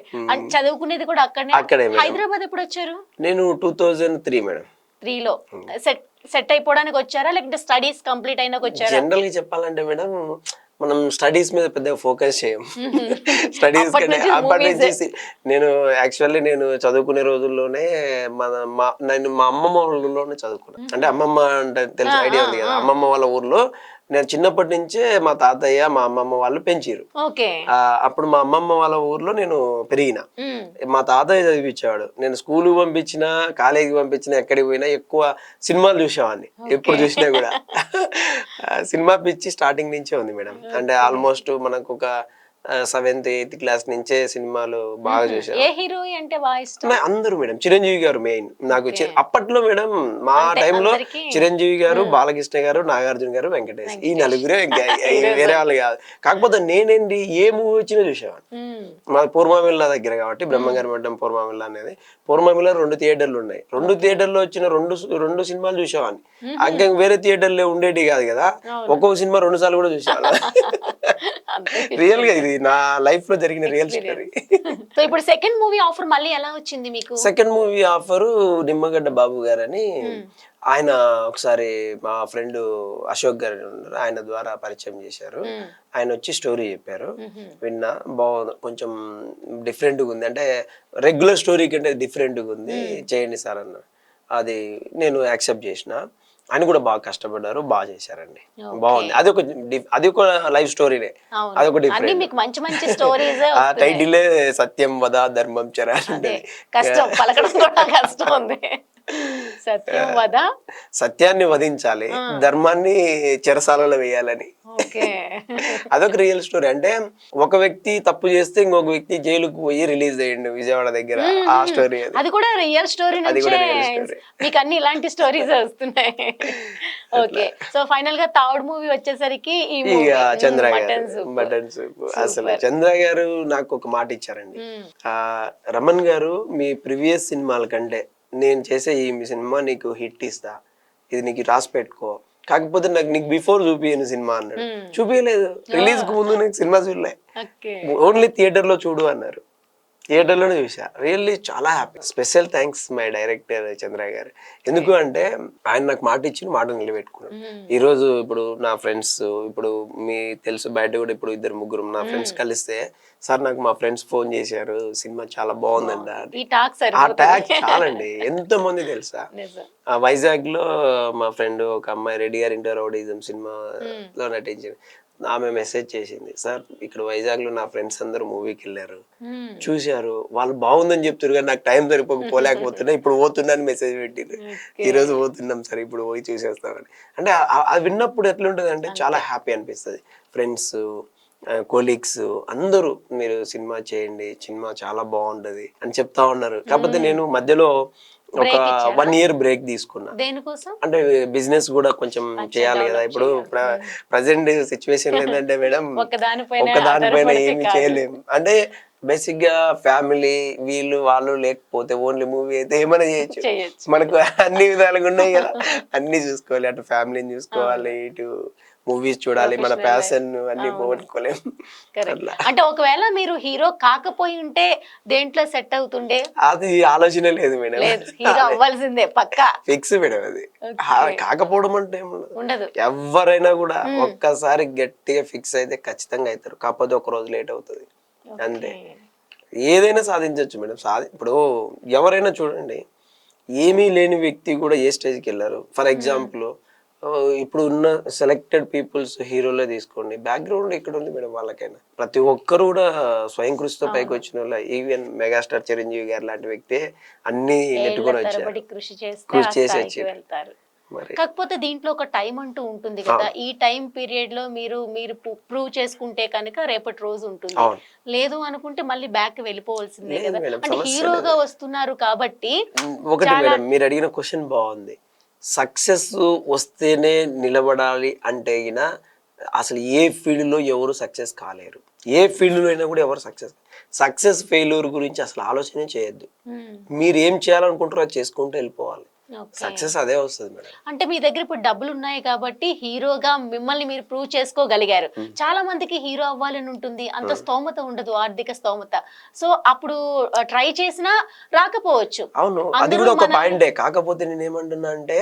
చదువుకునేది కూడా అక్కడే. హైదరాబాద్ ఎప్పుడు వచ్చారు? నేను 2003 మేడం. 3లో సెట్ అయిపోవడానికి వచ్చారా, లేకపోతే స్టడీస్ కంప్లీట్ అయినాక వచ్చారా? జనరల్ గా చెప్పాలంటే మేడం, మనం స్టడీస్ మీద పెద్దగా ఫోకస్ చేయం. స్టడీస్ అప్పటి నుంచి నేను చదువుకునే రోజుల్లోనే మా అమ్మమ్మ ఊళ్ళోనే చదువుకున్నాను. అంటే అమ్మమ్మ అంటే తెలుసు, ఐడియా ఉంది కదా, అమ్మమ్మ వాళ్ళ ఊర్లో నేను చిన్నప్పటి నుంచే మా తాతయ్య మా అమ్మమ్మ వాళ్ళు పెంచారు. అప్పుడు మా అమ్మమ్మ వాళ్ళ ఊర్లో నేను పెరిగిన. మా తాతయ్య చదివించేవాడు. నేను స్కూల్ పంపించినా, కాలేజీకి పంపించినా, ఎక్కడికి పోయినా ఎక్కువ సినిమాలు చూసేవాడిని. ఎప్పుడు చూసినా కూడా సినిమా పిచ్చి స్టార్టింగ్ నుంచే ఉంది మేడం. అంటే ఆల్మోస్ట్ మనకు ఒక 7th 8th క్లాస్ నుంచే సినిమాలు బాగా చూసాను. ఏ హీరో అంటే బాగా ఇష్టం? అందరూ మేడం. చిరంజీవి గారు మెయిన్ నాకు. అప్పట్లో మేడం మా టైంలో చిరంజీవి గారు, బాలకృష్ణ గారు, నాగార్జున గారు, వెంకటేష్, ఈ నలుగురే, వేరే వాళ్ళు కాదు. కాకపోతే నేనేంటి ఏ మూవీ వచ్చినా చూసేవాడిని. మా పూర్వమిల్ల దగ్గర కాబట్టి బ్రహ్మంగారి మఠం పూర్వమిల్ల అనేది, పూర్వమిల్ల 2 థియేటర్లు ఉన్నాయి. 2 థియేటర్లో వచ్చిన రెండు సినిమాలు చూసేవాడిని. ఇంకా వేరే థియేటర్లో ఉండేటి కాదు కదా, ఒక్కొక్క సినిమా 2 సార్లు కూడా చూసేవాళ్ళం. రియల్ గా ఇది నా లైఫ్ లో జరిగిన రియల్ స్టోరీ. సో ఇప్పుడు సెకండ్ మూవీ ఆఫర్ మళ్ళీ ఎలా వచ్చింది మీకు? సెకండ్ మూవీ ఆఫర్ నిమ్మగడ్డ బాబు గారని, ఆయన ఒకసారి మా ఫ్రెండ్ అశోక్ గారు ఉన్నారు, ఆయన ద్వారా పరిచయం చేశారు. ఆయన వచ్చి స్టోరీ చెప్పారు, విన్నా, బాగుంది, కొంచెం డిఫరెంట్గా ఉంది, అంటే రెగ్యులర్ స్టోరీ కంటే డిఫరెంట్గా ఉంది, చేయండి సార్ అన్న. అది నేను యాక్సెప్ట్ చేసిన. ఆయన కూడా బాగా కష్టపడ్డారు, బాగా చేశారండి, బాగుంది. అది ఒక లైఫ్ స్టోరీనే, అదొక డిఫరెంట్. మంచి మంచి స్టోరీస్. ఆ టైటిలే సత్యం వద ధర్మం చర. కష్టం పలకడం కూడా కష్టం ఉంది. సత్యం వద. సత్యాన్ని వధించాలి, ధర్మాన్ని చెరసాలలో వేయాలని. ఓకే. అదొక రియల్ స్టోరీ. అంటే ఒక వ్యక్తి తప్పు చేస్తే ఇంకొక వ్యక్తి జైలుకు పోయి రిలీజ్ అయ్యిండు విజయవాడ దగ్గర. ఆ స్టోరీ అది కూడా రియల్ స్టోరీ నుంచే మీకు అన్ని ఇలాంటి స్టోరీస్ వస్తున్నాయి. ఓకే. సో ఫైనల్ గా థర్డ్ మూవీ వచ్చేసరికి ఈ చంద్ర గారు మటన్ సూప్. అసలు చంద్ర గారు నాకు ఒక మాట ఇచ్చారండి. రమణ్ గారు, మీ ప్రీవియస్ సినిమాల కంటే నేను చేసే ఈ సినిమా నీకు హిట్ ఇస్తా, ఇది నీకు రాసి పెట్టుకో, కాకపోతే నాకు నీకు బిఫోర్ చూపియను సినిమా అన్నాడు. చూపించలేదు, రిలీజ్ కు ముందు నీకు సినిమా చూడలే, ఓన్లీ థియేటర్ లో చూడు అన్నారు. థియేటర్ లోనే చూసా. రియల్లీ చాలా happy. Special thanks my director Chandra garu. ఎందుకు అంటే ఆయన నాకు మాట ఇచ్చిన మాట నిలబెట్టుకున్నాడు. ఈ రోజు ఇప్పుడు నా ఫ్రెండ్స్, ఇప్పుడు మీ తెలుసు బయట కూడా ఇప్పుడు 2-3 నా ఫ్రెండ్స్ కలిస్తే, సార్ నాకు మా ఫ్రెండ్స్ ఫోన్ చేశారు, సినిమా చాలా బాగుందండి. ఆ ట్యాగ్ చాలండి. ఎంతో మంది తెలుసా. వైజాగ్ లో మా ఫ్రెండ్ ఒక అమ్మాయి రెడ్డి గారి ఇంటర్ రౌడీజం సినిమాలో నటించింది. ఆమె మెసేజ్ చేసింది, సార్ ఇక్కడ వైజాగ్ లో నా ఫ్రెండ్స్ అందరూ మూవీకి వెళ్ళారు, చూశారు, వాళ్ళు బాగుందని చెప్తారు కానీ నాకు టైం పోలేకపోతున్నా, ఇప్పుడు పోతున్నా అని మెసేజ్ పెట్టింది. ఈ రోజు పోతున్నాం సార్, ఇప్పుడు పోయి చూసేస్తామని. అంటే అది విన్నప్పుడు ఎట్లుంటది అంటే చాలా హ్యాపీ అనిపిస్తుంది. ఫ్రెండ్స్, కొలీగ్స్ అందరూ మీరు సినిమా చేయండి, సినిమా చాలా బాగుంటది అని చెప్తా ఉన్నారు. కాకపోతే నేను మధ్యలో ఒక 1 year బ్రేక్ తీసుకున్నా. అంటే బిజినెస్ కూడా కొంచెం చేయాలి కదా. ఇప్పుడు ప్రజెంట్ సిచ్యువేషన్ ఏంటంటే మేడం, ఒక్కదానిపైన ఏమి చేయలేము. అంటే బేసిక్ గా ఫ్యామిలీ వీళ్ళు వాళ్ళు లేకపోతే ఓన్లీ మూవీ అయితే ఏమైనా చేయొచ్చు. మనకు అన్ని విధాలుగా ఉన్నాయి కదా, అన్ని చూసుకోవాలి. అటు ఫ్యామిలీని చూసుకోవాలి, ఇటు మూవీస్ చూడాలి, మన ప్యాషన్ అన్ని పోగొట్టుకోలేము. అంటే ఒకవేళ మీరు హీరో కాకపోయి ఉంటే దేంట్లో సెట్ అవుతుండే? అది ఆలోచన లేదు మేడం. హీరో అవ్వాల్సిందే పక్కా ఫిక్స్ మేడం. అది కాకపోవడం అంటే ఉండదు. ఎవరైనా కూడా ఒక్కసారి గట్టిగా ఫిక్స్ అయితే ఖచ్చితంగా అవుతారు. కాకపోతే ఒక రోజు లేట్ అవుతుంది అంతే. ఏదైనా సాధించవచ్చు మేడం. ఇప్పుడు ఎవరైనా చూడండి, ఏమీ లేని వ్యక్తి కూడా ఏ స్టేజ్కి వెళ్ళారు. ఫర్ ఎగ్జాంపుల్ ఇప్పుడు ఉన్న సెలెక్టెడ్ పీపుల్స్ హీరోలే తీసుకోండి, బ్యాక్గ్రౌండ్ ఇక్కడ ఉంది మేడం. వాళ్ళకైనా ప్రతి ఒక్కరు కూడా స్వయం కృషితో పైకి వచ్చిన వాళ్ళ. ఈవెన్ మెగాస్టార్ చిరంజీవి గారు లాంటి వ్యక్తి అన్ని నెట్టుకొని వచ్చారు, కృషి చేసి వచ్చారు. కాకపోతే దీంట్లో ఒక టైం అంటూ ఉంటుంది కదా. ఈ టైం పీరియడ్ లో మీరు ప్రూవ్ చేసుకుంటే కనుక రేపటి రోజు ఉంటుంది, లేదు అనుకుంటే మళ్ళీ బ్యాక్ వెళ్ళిపోవాల్సిందే కదా. అంటే హీరోగా వస్తున్నారు కాబట్టి. ఒకటి మేడం, మీరు అడిగిన క్వశ్చన్ బాగుంది. సక్సెస్ వస్తేనే నిలబడాలి అంటే అసలు ఏ ఫీల్డ్ లో ఎవరు సక్సెస్ కాలేరు. ఏ ఫీల్డ్ లో అయినా కూడా ఎవరు సక్సెస్ ఫెయిల్యూర్ గురించి అసలు ఆలోచనే చేయొద్దు. మీరు ఏం చేయాలనుకుంటారో అది చేసుకుంటూ వెళ్ళిపోవాలి. సక్సెస్ అదే వస్తుంది మేడం. అంటే మీ దగ్గర ఇప్పుడు డబ్బులు ఉన్నాయి కాబట్టి హీరోగా మిమ్మల్ని మీరు ప్రూవ్ చేసుకోగలిగారు. చాలా మందికి హీరో అవ్వాలని ఉంటుంది, అంత స్తోమత ఉండదు, ఆర్థిక స్తోమత. సో అప్పుడు ట్రై చేసినా రాకపోవచ్చు. అవును, అది కూడా ఒక పాయింటే. కాకపోతే నేను ఏమంటున్నా అంటే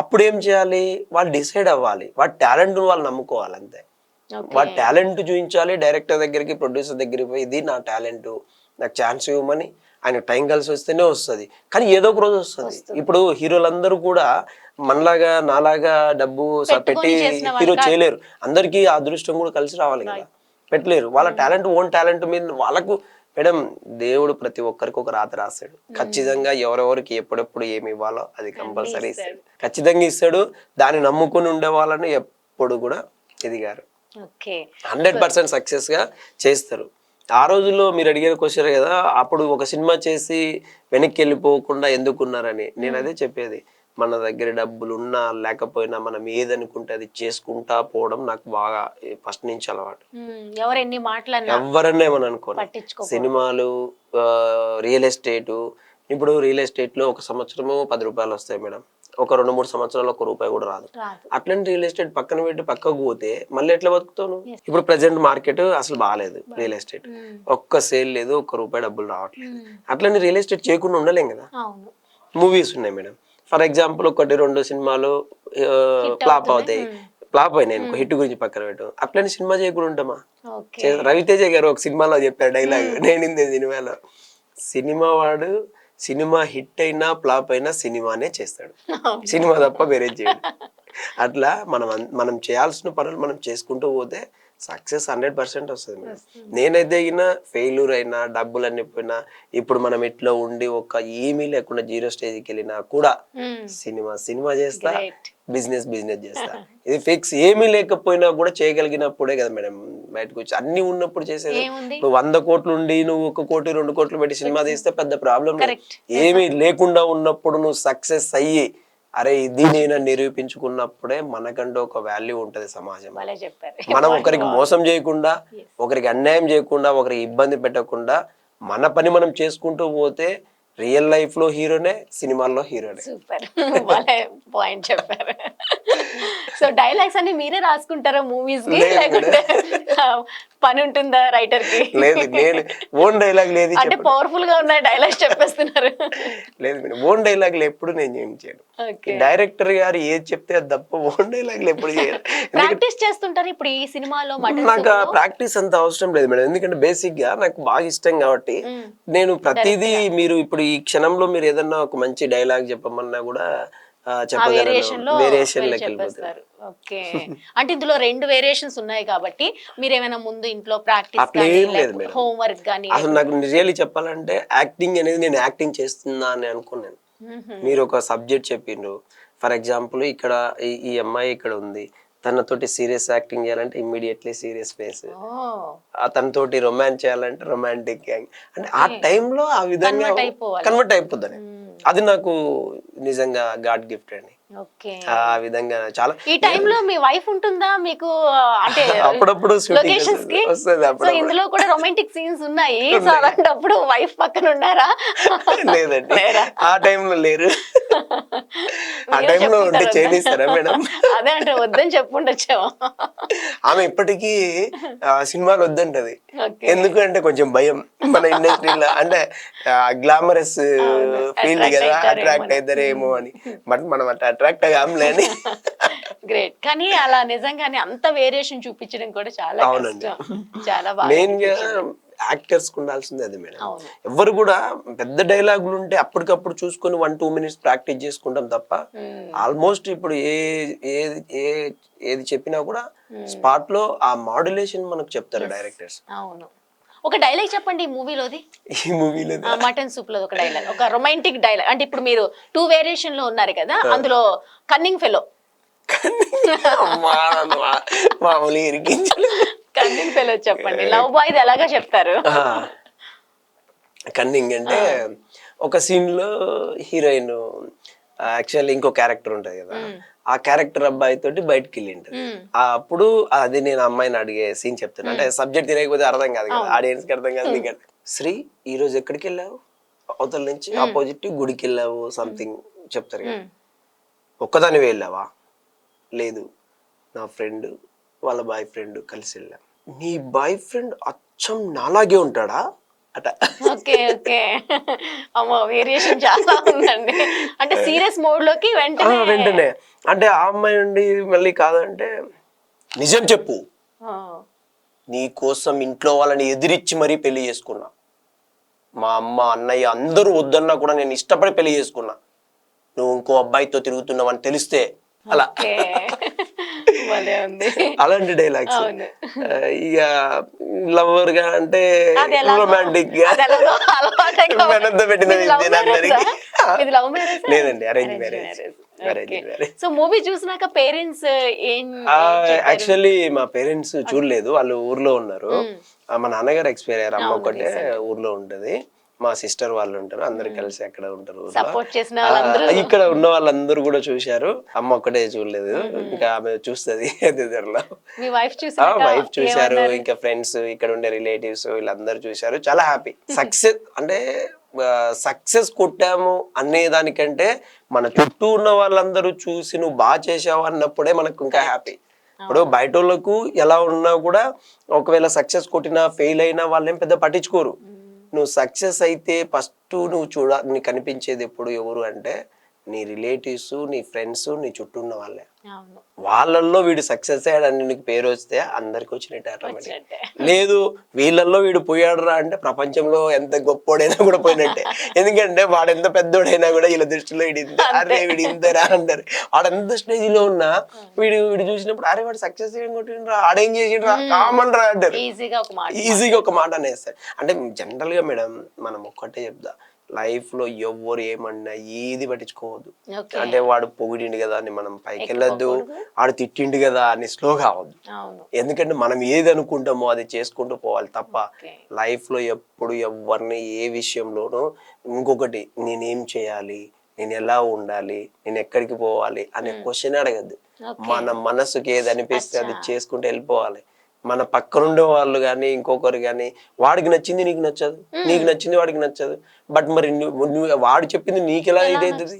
అప్పుడు ఏం చేయాలి, వాళ్ళు డిసైడ్ అవ్వాలి, వాడి టాలెంట్ వాళ్ళు నమ్ముకోవాలి అంతే. వాడి టాలెంట్ చూపించాలి. డైరెక్టర్ దగ్గరికి, ప్రొడ్యూసర్ దగ్గరికి పోయి ఇది నా టాలెంట్, నాకు ఛాన్స్ ఇవ్వమని ఆయన టైం కలిసి వస్తేనే వస్తుంది. కానీ ఏదో ఒక రోజు వస్తుంది. ఇప్పుడు హీరోలందరూ కూడా మనలాగా నాలాగా డబ్బు పెట్టి హీరో చేయలేరు. అందరికీ ఆ అదృష్టం కూడా కలిసి రావాలి కదా, పెట్టలేరు. వాళ్ళ టాలెంట్, ఓన్ టాలెంట్ మీద వాళ్ళకు మేడం దేవుడు ప్రతి ఒక్కరికి ఒక రాత రాస్తాడు. ఖచ్చితంగా ఎవరెవరికి ఎప్పుడెప్పుడు ఏమి ఇవ్వాలో అది కంపల్సరీ ఇస్తాడు, ఖచ్చితంగా ఇస్తాడు. దాన్ని నమ్ముకుని ఉండే వాళ్ళని ఎప్పుడు కూడా ఎదిగారు. 100% సక్సెస్ గా చేస్తారు. ఆ రోజుల్లో మీరు అడిగిన క్వశ్చన్ కదా, అప్పుడు ఒక సినిమా చేసి వెనక్కి వెళ్ళిపోకుండా ఎందుకున్నారని. నేను అదే చెప్పేది, మన దగ్గర డబ్బులు ఉన్నా లేకపోయినా మనం ఏదనుకుంటే అది చేసుకుంటా పోవడం నాకు బాగా ఫస్ట్ నుంచి అలవాటు. ఎవరన్నా ఏమని అనుకోండి. సినిమాలు, రియల్ ఎస్టేట్. ఇప్పుడు రియల్ ఎస్టేట్ లో ఒక సంవత్సరము 10 రూపాయలు వస్తాయి మేడం, ఒక 2-3 సంవత్సరాలు 1 రూపాయి కూడా రాదు. అట్లాంటి రియల్ ఎస్టేట్ పక్కన పెట్టి పక్కకు పోతే మళ్ళీ ఎట్లా బతుకుతాను. ఇప్పుడు ప్రెసెంట్ మార్కెట్ అసలు బాగాలేదు, రియల్ ఎస్టేట్ ఒక్క సేల్ లేదు, 1 రూపాయి డబ్బులు రావట్లేదు. అట్లాంటి రియల్ ఎస్టేట్ చేయకుండా ఉండలేం కదా. మూవీస్ ఉన్నాయి మేడం, ఫర్ ఎగ్జాంపుల్ 1-2 సినిమాలు ఫ్లాప్ అవుతాయి, ఫ్లాప్ అయినాయి, హిట్ గురించి పక్కన పెట్టు. అట్లాంటి సినిమా చేయకుండా ఉంటామా. రవితేజ గారు ఒక సినిమాలో చెప్పారు డైలాగ్, నేను సినిమాలో, సినిమా వాడు సినిమా హిట్ అయినా ఫ్లాప్ అయినా సినిమానే చేస్తాడు, సినిమా తప్ప వేరే చేయడు. అట్లా మనం చేయాల్సిన పనులు మనం చేసుకుంటూ పోతే సక్సెస్ 100% వస్తుంది మేడం. నేనైతే అయినా ఫెయిల్యూర్ అయినా డబ్బులు అన్ని పోయినా ఇప్పుడు మనం ఇట్లా ఉండి ఒక ఏమీ లేకుండా 0 స్టేజ్కి వెళ్ళినా కూడా సినిమా చేస్తా, బిజినెస్ చేస్తా. ఇది ఫిక్స్. ఏమీ లేకపోయినా కూడా చేయగలిగినప్పుడే కదా మేడం బయటకు వచ్చి. అన్ని ఉన్నప్పుడు చేసేది. నువ్వు 100 కోట్లు ఉండి నువ్వు 1 కోటి 2 కోట్లు పెట్టి సినిమా తీస్తే పెద్ద ప్రాబ్లం లేదు. ఏమీ లేకుండా ఉన్నప్పుడు నువ్వు సక్సెస్ అయ్యి అరే ఇది నేను నిరూపించుకున్నప్పుడే మనకంటూ ఒక వాల్యూ ఉంటది సమాజం. మనం ఒకరికి మోసం చేయకుండా, ఒకరికి అన్యాయం చేయకుండా, ఒకరికి ఇబ్బంది పెట్టకుండా మన పని మనం చేసుకుంటూ పోతే రియల్ లైఫ్ లో హీరోనే, సినిమాల్లో హీరోనే. సూపర్ పాయింట్ చెప్పారు. సో డైలాగ్స్ అన్ని మీరే రాసుకుంటారా మూవీస్ కి, లేకుంటే పని ఉంటుందా రైటర్ కి? లేదు, నేను ఓన్ డైలాగ్ లేదు. అంటే పవర్ఫుల్ గా ఉన్న డైలాగ్స్ చెప్పేస్తున్నారు. లేదు మేడం, ఓన్ డైలాగ్లు ఎప్పుడు నేను ఏం చేయను. డైరెక్టర్ గారు ఏది చెప్తే అది తప్ప ఓన్ డైలాగ్లు ఎప్పుడు చేయను. ప్రాక్టీస్ చేస్తుంటారు ఇప్పుడు ఈ సినిమాలో? నాకు ప్రాక్టీస్ అంత అవసరం లేదు మేడం, ఎందుకంటే బేసిక్ గా నాకు బాగా ఇష్టం కాబట్టి నేను ప్రతిదీ మీరు ఇప్పుడు ఈ క్షణంలో మీరు ఏదన్నా ఒక మంచి డైలాగ్ చెప్పమన్నా కూడా చెప్పగలను. వేరియేషన్ లెక్క వెళ్ళిపోతారు. ఓకే, అంటే ఇందులో 2 వేరియేషన్స్ ఉన్నాయి కాబట్టి మీరు ఏమైనా ముందు ఇంట్లో ప్రాక్టీస్ అట్లా ఏం లేదు మేడం. హోంవర్క్ గానీ? అసలు నాకు రియల్లీ చెప్పాలంటే యాక్టింగ్ అనేది నేను యాక్టింగ్ చేస్తున్నా అని అనుకున్నాను. మీరు ఒక సబ్జెక్ట్ చెప్పిండ్రు, ఫర్ ఎగ్జాంపుల్ ఇక్కడ ఈ అమ్మాయి ఇక్కడ ఉంది, తనతోటి సీరియస్ యాక్టింగ్ చేయాలంటే ఇమ్మీడియట్లీ సీరియస్ ఫేస్, తనతోటి రొమాన్స్ చేయాలంటే రొమాంటిక్ గ్యాంగ్, అంటే ఆ టైంలో ఆ విధంగా కన్వర్ట్ అయిపోద్దని. అది నాకు నిజంగా గాడ్ గిఫ్ట్ అండి. ఆ విధంగా చాలా. ఈ టైంలో మీ వైఫ్ ఉంటుందా మీకు? అంటే అప్పుడప్పుడు లొకేషన్స్ కి వస్తుంది. ఇందులో కూడా రొమాంటిక్ సీన్స్ ఉన్నాయి. సో అలాంటప్పుడు వైఫ్ పక్కన ఉన్నారా? లేదండి, ఆ టైంలో లేరు. ఆ టైంలో ఉంటే చేయనిస్తారా మేడం? అదే అంటే వద్దని చెప్పుండొచ్చాము. ఆమె ఇప్పటికీ సినిమాలు వద్దంటది. ఎందుకంటే కొంచెం భయం మన ఇండస్ట్రీలో, అంటే గ్లామరస్ ఫీల్డ్ కదా, అట్రాక్ట్ అవుతారేమో అని. బట్ మనం అట్లా అట్రాక్ట్ కామ్లేని. గ్రేట్. కానీ అలా నిజంగానే అంత వేరియేషన్ చూపించడం కూడా చాలా కష్టం. చాలా బాగా. మెయిన్ గా యాక్టర్స్ కు ఉండాల్సింది అది మేడం. ఎవరు కూడా పెద్ద డైలాగులు ఉంటే అప్పటికప్పుడు చూసుకొని 1-2 మినిట్స్ ప్రాక్టీస్ చేసుకుంటాం తప్ప, ఆల్మోస్ట్ ఇప్పుడు ఏది చెప్పినా కూడా స్పాట్ లో ఆ మాడ్యులేషన్ మనకు చెప్తారు డైరెక్టర్స్. అవును. ఒక డైలాగ్ చెప్పండి ఈ మూవీలోది. ఈ మూవీలో మటన్ సూప్ లో ఒక డైలాగ్, ఒక రొమాంటిక్ డైలాగ్. అంటే ఇప్పుడు మీరు 2 వేరియేషన్ లో ఉన్నారు కదా, అందులో కన్నింగ్ ఫెలో. మామూలుగా ఇరికించలేదు. కన్నింగ్ ఫెలో చెప్పండి. లవ్ బాయ్ ఎలాగా చెప్తారు? కన్నింగ్ అంటే ఒక సీన్ లో హీరోయిన్ యాక్చువల్లీ ఇంకో క్యారెక్టర్ ఉంటది కదా, ఆ క్యారెక్టర్ అబ్బాయి తోటి బయటకి వెళ్ళింటది. అప్పుడు అది నేను అమ్మాయిని అడిగే సీన్ చెప్తాను. అంటే సబ్జెక్ట్ తినకపోతే అర్థం కాదు కదా, ఆడియన్స్ కి అర్థం కాదు, నీకు శ్రీ ఈ రోజు ఎక్కడికి వెళ్ళావు? అవతల నుంచి ఆపోజిట్ గుడికి వెళ్ళావు సంథింగ్ చెప్తారు కదా. ఒక్కదాని వెళ్ళావా? లేదు, నా ఫ్రెండ్ వాళ్ళ బాయ్ ఫ్రెండ్ కలిసి వెళ్ళాం. నీ బాయ్ ఫ్రెండ్ అచ్చం నాలాగే ఉంటాడా అట. ఓకే ఓకే, అమ్మో వేరియేషన్ చాలా ఉందండి. అంటే సీరియస్ మోడ్ లోకి వెంటనే అంటే ఆ అమ్మాయి నుండి మళ్ళీ కాదంటే, నిజం చెప్పు, నీ కోసం ఇంట్లో వాళ్ళని ఎదిరించి మరీ పెళ్లి చేసుకున్నా, మా అమ్మ అన్నయ్య అందరూ వద్దన్నా కూడా నేను ఇష్టపడి పెళ్లి చేసుకున్నా, నువ్వు ఇంకో అబ్బాయితో తిరుగుతున్నావని తెలిస్తే అలా. అలాంటి డైలాగ్స్. ఇక లవర్ గా అంటే రొమాంటిక్ గా లేదండి, అరేంజ్ మ్యారేజ్. సో మూవీ చూసినాక పేరెంట్స్ యాక్చువల్లీ మా పేరెంట్స్ చూడలేదు, వాళ్ళు ఊర్లో ఉన్నారు. మా నాన్నగారు ఎక్స్పైర్ అయ్యారు, అమ్మ ఒకటే ఊర్లో ఉంటది, మా సిస్టర్ వాళ్ళు ఉంటారు, అందరు కలిసి అక్కడ ఉంటారు. ఇక్కడ ఉన్న వాళ్ళందరూ కూడా చూశారు, అమ్మ ఒక్కటే చూడలేదు. ఇంకా ఆమె చూస్తుంది వైఫ్ చూశారు, ఇంకా ఫ్రెండ్స్ ఇక్కడ ఉండే రిలేటివ్స్ వీళ్ళందరూ చూశారు. చాలా హ్యాపీ. సక్సెస్ అంటే సక్సెస్ కొట్టాము అనే దానికంటే మన చుట్టూ ఉన్న వాళ్ళందరూ చూసి నువ్వు బాగా చేసావు అన్నప్పుడే మనకు ఇంకా హ్యాపీ. ఇప్పుడు బయట వాళ్ళకు ఎలా ఉన్నా కూడా ఒకవేళ సక్సెస్ కొట్టినా ఫెయిల్ అయినా వాళ్ళేం పెద్ద పట్టించుకోరు. నువ్వు సక్సెస్ అయితే ఫస్ట్ నువ్వు నీకు కనిపించేది ఎప్పుడు ఎవరు అంటే నీ రిలేటివ్స్, నీ ఫ్రెండ్స్, నీ చుట్టూ ఉన్న వాళ్ళే. అవును. వాళ్ళల్లో వీడు సక్సెస్ అయ్యాడని నీకు పేరు వస్తే అందరికి వచ్చినట్టే ఆటోమేటిక్. వచ్చినట్టే. లేదు వీళ్ళల్లో వీడు పోయాడురా అంటే ప్రపంచంలో ఎంత గొప్పోడైనా కూడా పోయినట్టే. ఎందుకంటే వాడు ఎంత పెద్దోడైనా కూడా వీళ్ళ దృష్టిలో వీడు ఇంత, అరే వీడు ఇంతరా అంటారు. వాడు ఎంత స్టేజ్ లో ఉన్నా వీడు చూసినప్పుడు అరే వాడు సక్సెస్ ఏం కొట్టిండ్రా, ఆడేం చేసిండ్రా, కామన్ రా అంటారు. ఈజీగా ఒక మాట అనేస్తారు. అంటే జనరల్ గా మేడం మనం ఒక్కటే చెప్తా, లైఫ్ లో ఎవ్వరు ఏమన్నా ఏది పట్టించుకోవద్దు. అంటే వాడు పొగిడిండు కదా అని మనం పైకి వెళ్ళొద్దు, వాడు తిట్టిండు కదా అని స్లో కావద్దు. ఎందుకంటే మనం ఏది అనుకుంటామో అది చేసుకుంటూ పోవాలి తప్ప లైఫ్ లో ఎప్పుడు ఎవరిని ఏ విషయంలోనూ ఇంకొకటి నేనేం చేయాలి, నేను ఎలా ఉండాలి, నేను ఎక్కడికి పోవాలి అనే క్వశ్చన్ అడగద్దు. మన మనసుకి ఏది అనిపిస్తే అది చేసుకుంటూ వెళ్ళిపోవాలి. మన పక్కనుండే వాళ్ళు కానీ ఇంకొకరు కానీ వాడికి నచ్చింది నీకు నచ్చదు, నీకు నచ్చింది వాడికి నచ్చదు. బట్ మరి నువ్వు వాడు చెప్పింది నీకు ఎలా ఇదవుతుంది?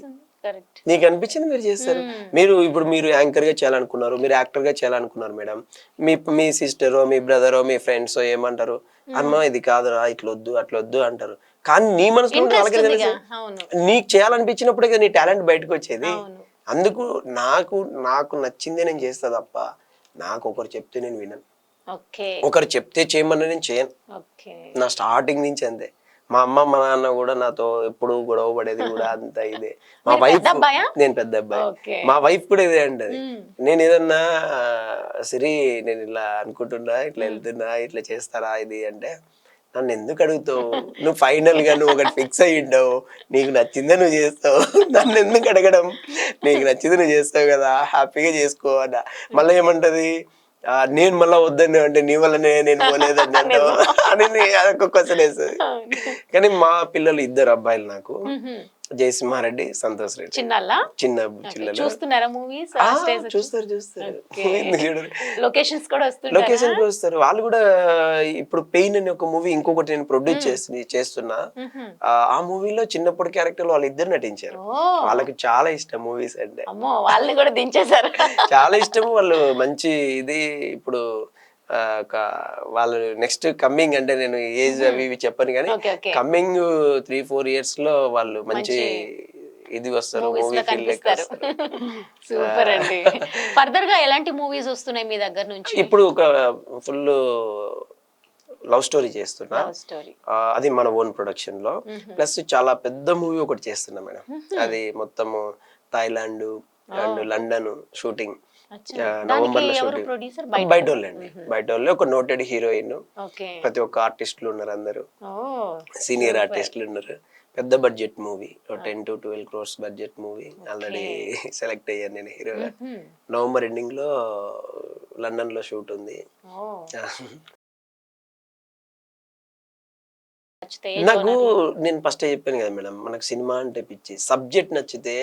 నీకు అనిపించింది మీరు చేస్తారు. మీరు యాంకర్ గా చేయాలనుకున్నారు, మీరు యాక్టర్ గా చేయాలనుకున్నారు మేడం. మీ సిస్టరో, మీ బ్రదరో, మీ ఫ్రెండ్స్ ఏమంటారు, అమ్మ ఇది కాదురా, ఇట్లొద్దు అట్లొద్దు అంటారు. కానీ నీ మనసులో వాళ్ళకి తెలుసు, నీకు చేయాలనిపించినప్పుడే కదా నీ టాలెంట్ బయటకు వచ్చేది. అందుకు నాకు నచ్చిందే నేను చేస్తా తప్ప నాకు ఒకరు చెప్తే నేను వినను, ఒకరు చెప్తే చేయమని నేను చేయను. నా స్టార్టింగ్ నుంచి అంతే. మా అమ్మ మా నాన్న కూడా నాతో ఎప్పుడు గొడవ పడేది కూడా అంత ఇదే. మా వైఫ్, నేను పెద్ద అబ్బాయి, మా వైఫ్ కూడా ఇదే అంటది. నేను ఏదన్నా సిరి నేను ఇలా అనుకుంటున్నా, ఇట్లా వెళ్తున్నా, ఇట్లా చేస్తారా ఇది అంటే, నన్ను ఎందుకు అడుగుతావు, నువ్వు ఫైనల్ గా నువ్వు ఒకటి ఫిక్స్ అయ్యి ఉంటావు, నీకు నచ్చిందే నువ్వు చేస్తావు, నన్ను ఎందుకు అడగడం, నీకు నచ్చింది నువ్వు చేస్తావు కదా హ్యాపీగా చేసుకో అన్న. మళ్ళీ ఏమంటది, నేను మళ్ళా వద్దని అంటే నీ వల్లనే నేను పోలేదని అంటావు అని అదొక క్వశ్చన్ వేస్తుంది. కానీ మా పిల్లలు ఇద్దరు అబ్బాయిలు నాకు, జయసింహారెడ్డి, సంతోష్ రెడ్డి, చిన్న పిల్లలు. చూస్తున్నారా మూవీస్? చూస్తారు. లొకేషన్స్ కూడా వస్తారు. వాళ్ళు కూడా ఇప్పుడు పెయిన్ అనే ఒక మూవీ ఇంకొకటి నేను ప్రొడ్యూస్ చేస్తున్నా. ఆ మూవీలో చిన్నప్పటి క్యారెక్టర్ వాళ్ళు ఇద్దరు నటించారు. వాళ్ళకి చాలా ఇష్టం మూవీస్ అంటే, వాళ్ళని కూడా దించేశారు. చాలా ఇష్టం. వాళ్ళు మంచి ఇది ఇప్పుడు వాళ్ళు నెక్స్ట్ కమ్మింగ్ అంటే నేను ఏజ్ అవి ఇవి చెప్పను కానీ కమ్మింగ్ 3-4 years లో వాళ్ళు మంచి ఇది వస్తారు, మూవీ ఫీల్డ్. సూపర్ అండి. ఫర్దర్ గా ఎలాంటి మూవీస్ వస్తున్నాయి మీ దగ్గర నుంచి? ఇప్పుడు ఒక ఫుల్ లవ్ స్టోరీ చేస్తున్నా, అది మన ఓన్ ప్రొడక్షన్ లో. ప్లస్ చాలా పెద్ద మూవీ ఒకటి చేస్తున్నా మేడం. అది మొత్తము Thailand and London shooting, November లో షూటింగ్. బయట వాళ్ళే ఒక నోటెడ్ హీరోయిన్, ప్రతి ఒక్క ఆర్టిస్టులు ఉన్నారు, అందరూ సీనియర్ ఆర్టిస్టులు ఉన్నారు. పెద్ద budget movie, 10 to 12 crores budget movie. Already select అయ్యాను నేను హీరోగా. నవంబర్ ఎండింగ్ లో లండన్ లో షూట్ ఉంది. నాకు నేను ఫస్ట్ చెప్పాను కదా మేడం, మనకు సినిమా అంటే పిచ్చి. సబ్జెక్ట్ నచ్చితే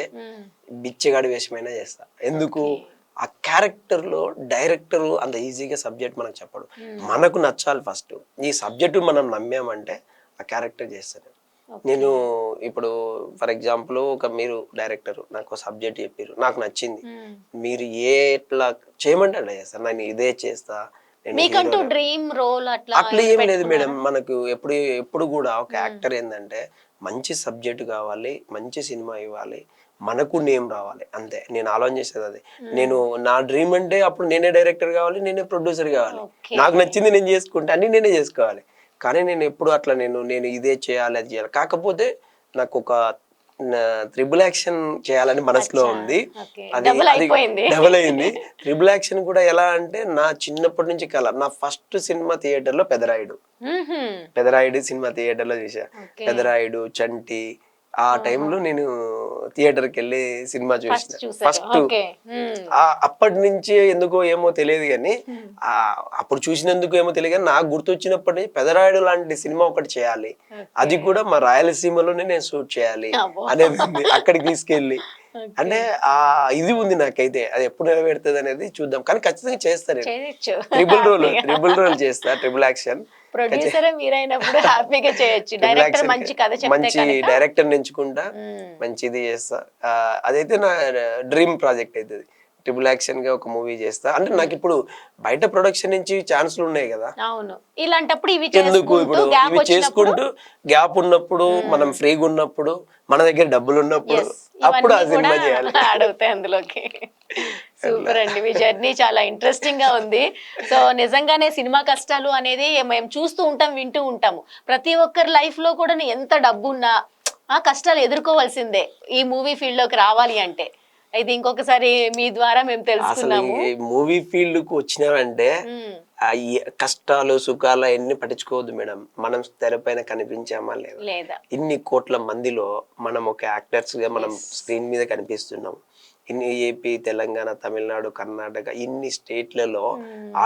బిచ్చగాడి వేషమైనా చేస్తా. ఎందుకు, ఆ క్యారెక్టర్ లో డైరెక్టర్ అంత ఈజీగా సబ్జెక్ట్ మనకు చెప్పడు, మనకు నచ్చాలి ఫస్ట్. ఈ సబ్జెక్టు మనం నమ్మామంటే ఆ క్యారెక్టర్ చేస్తాను. నేను ఇప్పుడు ఫర్ ఎగ్జాంపుల్ మీరు డైరెక్టర్ నాకు సబ్జెక్ట్ చెప్పారు, నాకు నచ్చింది, మీరు ఎట్లా చేయమంటే అట్లా చేస్తాను. నేను ఇదే చేస్తా. అట్లా ఏం లేదు మేడం. మనకు ఎప్పుడు కూడా ఒక యాక్టర్ ఏంటంటే మంచి సబ్జెక్ట్ కావాలి, మంచి సినిమా ఇవ్వాలి, మనకు నేమ్ రావాలి, అంతే. నేను ఆలోచన చేసేది అది. నేను నా డ్రీమ్ అంటే అప్పుడు నేనే డైరెక్టర్ కావాలి, నేనే ప్రొడ్యూసర్ కావాలి, నాకు నచ్చింది నేను చేసుకుంటే అన్ని నేనే చేసుకోవాలి. కానీ నేను ఎప్పుడు అట్లా నేను ఇదే చేయాలి అది చేయాలి. కాకపోతే నాకు ఒక త్రిబుల్ యాక్షన్ చేయాలని మనసులో ఉంది. అది డబుల్ అయింది. త్రిబుల్ యాక్షన్ కూడా ఎలా అంటే నా చిన్నప్పటి నుంచి కల. నా ఫస్ట్ సినిమా థియేటర్ లో పెదరాయుడు సినిమా థియేటర్ లో చూసా. పెదరాయుడు, చంటి, ఆ టైంలో నేను థియేటర్కి వెళ్ళి సినిమా చూసిన ఫస్ట్. అప్పటి నుంచి ఎందుకో ఏమో తెలియదు కానీ, అప్పుడు చూసినందుకు ఏమో తెలియదు కానీ నాకు గుర్తొచ్చినప్పటి నుంచి పెదరాయుడు లాంటి సినిమా ఒకటి చేయాలి, అది కూడా మా రాయలసీమలోనే నేను షూట్ చేయాలి అనేది ఉంది. అక్కడికి తీసుకెళ్ళి అంటే ఆ ఇది ఉంది నాకైతే. అది ఎప్పుడు నెరవేరుతుంది అనేది చూద్దాం, కానీ ఖచ్చితంగా చేస్తాను. ట్రిపుల్ రోల్ చేస్తా, ట్రిపుల్ యాక్షన్. మంచి డైరెక్టర్ ఎంచుకుంటా, మంచిది చేస్తా. అదైతే నా డ్రీమ్ ప్రాజెక్ట్ అవుతుంది. ట్రిపుల్ యాక్షన్ గా ఒక మూవీ చేస్తా అంటే నాకు ఇప్పుడు బయట ప్రొడక్షన్ నుంచి ఛాన్సులు ఉన్నాయి కదా, అవును, ఇలాంటప్పుడు ఇవి ఎందుకు ఇప్పుడు గ్యాప్ ఇవి వచ్చినప్పుడు చేసుకుంటూ గ్యాప్ ఉన్నప్పుడు మనం ఫ్రీగా ఉన్నప్పుడు మన దగ్గర డబ్బులు ఉన్నప్పుడు అప్పుడు ఆ సినిమా చేయాలి. అడుగుతాయి అందులోకి. సూపర్ అండి, మీ జర్నీ చాలా ఇంట్రెస్టింగ్ గా ఉంది. సో నిజంగానే సినిమా కష్టాలు అనేది మేము చూస్తూ ఉంటాం, వింటూ ఉంటాము. ప్రతి ఒక్కరి లైఫ్ లో కూడా ఎంత డబ్బు ఉన్నా ఆ కష్టాలు ఎదుర్కోవాల్సిందే ఈ మూవీ ఫీల్డ్ లోకి రావాలి అంటే. ఇది ఇంకొకసారి మీ ద్వారా మేము అసలు తెలుసుకున్నాము. ఈ మూవీ ఫీల్డ్ కు వచ్చినామంటే ఆ ఈ కష్టాలు సుఖాలు అవన్నీ పట్టించుకోవద్దు మేడం. మనం తెరపైన కనిపించామా లేదా, లేదా ఇన్ని కోట్ల మందిలో మనం ఒక యాక్టర్స్ గా మనం స్క్రీన్ మీద కనిపిస్తున్నాం. ఇన్ని ఏపీ, తెలంగాణ, తమిళనాడు, కర్ణాటక ఇన్ని స్టేట్లలో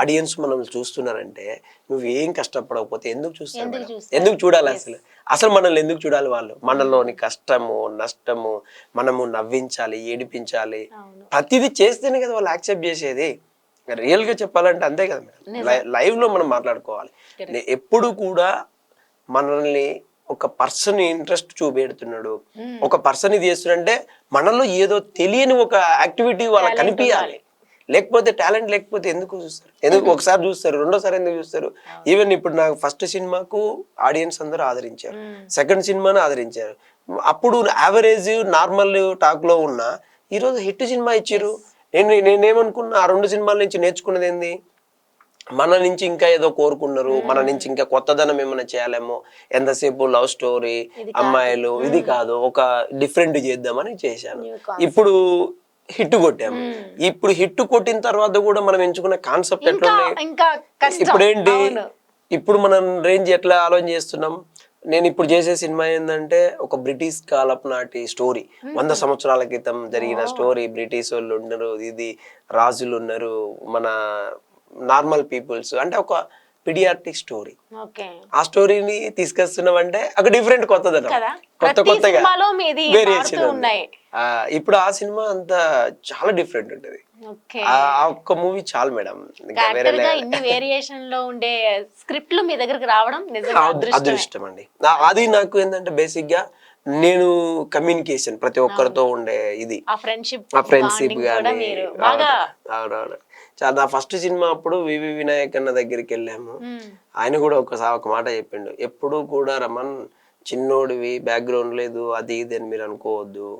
ఆడియన్స్ మనం చూస్తున్నారంటే నువ్వేం కష్టపడకపోతే ఎందుకు చూస్తారు మేడం? ఎందుకు చూడాలి అసలు? అసలు మనల్ని ఎందుకు చూడాలి వాళ్ళు? మనలోని కష్టము నష్టము మనము నవ్వించాలి, ఏడిపించాలి, ప్రతిదీ చేస్తేనే కదా వాళ్ళు యాక్సెప్ట్ చేసేది. రియల్ గా చెప్పాలంటే అంతే కదా మేడం. లైవ్ లో మనం మాట్లాడుకోవాలి. ఎప్పుడు కూడా మనల్ని ఒక పర్సన్ ఇంట్రెస్ట్ చూపెడుతున్నాడు, ఒక పర్సన్ ఇది చేస్తున్నాడంటే మనలో ఏదో తెలియని ఒక యాక్టివిటీ వాళ్ళకి కనిపించాలి. లేకపోతే టాలెంట్ లేకపోతే ఎందుకు చూస్తారు? ఎందుకు ఒకసారి చూస్తారు, రెండోసారి ఎందుకు చూస్తారు? ఈవెన్ ఇప్పుడు నాకు ఫస్ట్ సినిమాకు ఆడియన్స్ అందరూ ఆదరించారు, సెకండ్ సినిమాను ఆదరించారు. అప్పుడు యావరేజ్ నార్మల్ టాక్ లో ఉన్న ఈరోజు హిట్ సినిమా ఇచ్చారు. నేనేమనుకున్నా ఆ రెండు సినిమాల నుంచి నేర్చుకున్నది ఏంది, మన నుంచి ఇంకా ఏదో కోరుకున్నారు, మన నుంచి ఇంకా కొత్తదనం ఏమైనా చేయాలేమో, ఎంతసేపు లవ్ స్టోరీ అమ్మాయిలు ఇది కాదు, ఒక డిఫరెంట్ చేద్దామని చేశాను. ఇప్పుడు హిట్ కొట్టాము. ఇప్పుడు హిట్ కొట్టిన తర్వాత కూడా మనం ఎంచుకున్న కాన్సెప్ట్ ఎట్లున్నాయి, ఇప్పుడు ఏంటి, ఇప్పుడు మనం రేంజ్ ఎట్లా ఆలోచన చేస్తున్నాం. నేను ఇప్పుడు చేసే సినిమా ఏంటంటే ఒక బ్రిటిష్ కాలపు నాటి స్టోరీ, 100 సంవత్సరాల క్రితం జరిగిన స్టోరీ. బ్రిటిష్ వాళ్ళు ఉన్నారు, ఇది రాజులు ఉన్నారు, మన నార్మల్ పీపుల్స్, అంటే ఒక పిడియాట్రిక్ స్టోరీ. ఆ స్టోరీని తీసుకొస్తున్నాం అంటే ఒక డిఫరెంట్ కొత్తదనం, కొత్తగా వేరియేషన్ ఉన్నాయి. ఇప్పుడు ఆ సినిమా అంతా చాలా డిఫరెంట్ ఉంటది. ఆ ఒక్క మూవీ చాలు మేడం. ఇన్ని వేరియేషన్ లో ఉండే స్క్రిప్ట్లు మీ దగ్గరికి రావడం అదృష్టం అండి. అది నాకు ఏంటంటే బేసిక్ గా నేను కమ్యూనికేషన్ ప్రతి ఒక్కరితో ఉండే ఇది, ఆ ఫ్రెండ్షిప్ గానీ. అవునవును. నా ఫస్ట్ సినిమా అప్పుడు వివి వినాయక్ అన్న దగ్గరికి వెళ్ళాము. ఆయన కూడా ఒక మాట చెప్పిండు, ఎప్పుడు కూడా రమన్ చిన్నోడివి, బ్యాక్గ్రౌండ్ లేదు అది ఇది అని మీరు అనుకోవద్దు,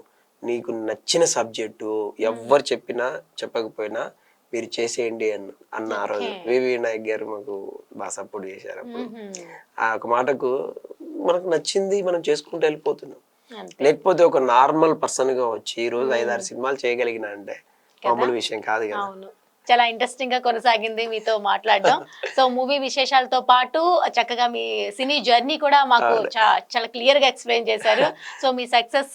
నీకు నచ్చిన సబ్జెక్టు ఎవ్వరు చెప్పినా చెప్పకపోయినా మీరు చేసేయండి అన్న ఆ రోజు వివి వినాయక్ గారు మాకు బాగా సపోర్ట్ చేశారు. అప్పుడు ఆ ఒక మాటకు మనకు నచ్చింది మనం చేసుకుంటూ వెళ్ళిపోతున్నాం. లేకపోతే ఒక నార్మల్ పర్సన్ గా వచ్చి ఈ రోజు 5-6 సినిమాలు చేయగలిగిన అంటే మామూలు విషయం కాదు కదా. చాలా ఇంట్రెస్టింగ్ గా కొనసాగింది మీతో మాట్లాడడం. సో మూవీ విశేషాలతో పాటు చక్కగా మీ సినీ జర్నీ కూడా మాకు చాలా క్లియర్ గా ఎక్స్ప్లెయిన్ చేశారు. సో మీ సక్సెస్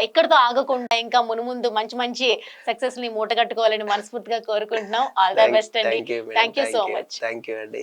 ఇక్కడతో ఆగకుండా ఇంకా మునుముందు మంచి మంచి సక్సెస్ ని మూటగట్టుకోవాలని మనస్ఫూర్తిగా కోరుకుంటున్నాం. ఆల్ ద బెస్ట్ అండి. Thank you so much. Thank you అండి.